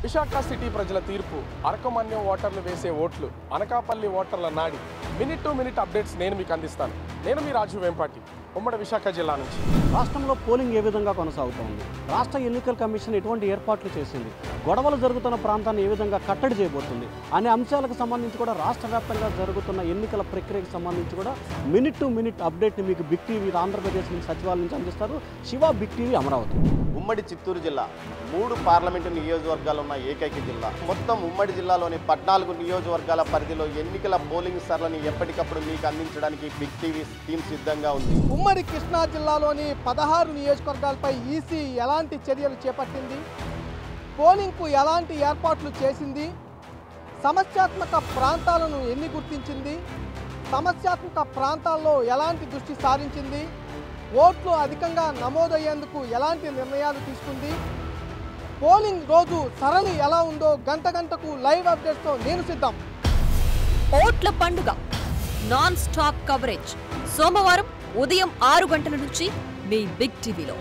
Visakha city ప్రజల తీర్పు, అరకమన్యం ఓటర్లు వేసే ఓట్లు, అనకాపల్లి ఓటర్ల నాడి, మినిట్ టు మినిట్ అప్డేట్స్ నేను మీకు అందిస్తాను. నేను మీ రాజు వెంపాటి, ఉమ్మడి విశాఖ జిల్లా నుంచి. రాష్ట్రంలో పోలింగ్ ఏ విధంగా కొనసాగుతోంది, రాష్ట్ర ఎన్నికల కమిషన్ ఎటువంటి ఏర్పాట్లు చేసింది, గొడవలు జరుగుతున్న ప్రాంతాన్ని ఏ విధంగా కట్టడి చేయబోతుంది అనే అంశాలకు సంబంధించి కూడా రాష్ట్ర వ్యాప్తంగా జరుగుతున్న ఎన్నికల ప్రక్రియకు సంబంధించి కూడా మినిట్ టు మినిట్ అప్డేట్ని మీకు బిగ్ టీవీ ఆంధ్రప్రదేశ్ నుంచి సచివాలయం నుంచి అందిస్తారు శివ బిగ్ టీవీ అమరావతి. ఉమ్మడి చిత్తూరు జిల్లా 3 పార్లమెంటు నియోజకవర్గాలు ఉన్న ఏకైక జిల్లా. మొత్తం ఉమ్మడి జిల్లాలోని 14 నియోజకవర్గాల పరిధిలో ఎన్నికల పోలింగ్ సరళిని ఎప్పటికప్పుడు మీకు అందించడానికి బిగ్ టీవీ టీం సిద్ధంగా ఉంది. ఉమ్మడి కృష్ణా జిల్లాలోని 16 నియోజకవర్గాలపై ఈసీ ఎలాంటి చర్యలు చేపట్టింది, పోలింగ్కు ఎలాంటి ఏర్పాట్లు చేసింది, సమస్యాత్మక ప్రాంతాలను ఎన్ని గుర్తించింది, సమస్యాత్మక ప్రాంతాల్లో ఎలాంటి దృష్టి సారించింది, ఓట్లు అధికంగా నమోదయ్యేందుకు ఎలాంటి నిర్ణయాలు తీసుకుంది, పోలింగ్ రోజు సరళి ఎలా ఉందో గంటకు లైవ్ అప్డేట్స్తో నేను సిద్ధం. ఓట్ల పండుగ నాన్ స్టాప్ కవరేజ్ సోమవారం ఉదయం 6 గంటల నుంచి మీ బిగ్ టీవీలో.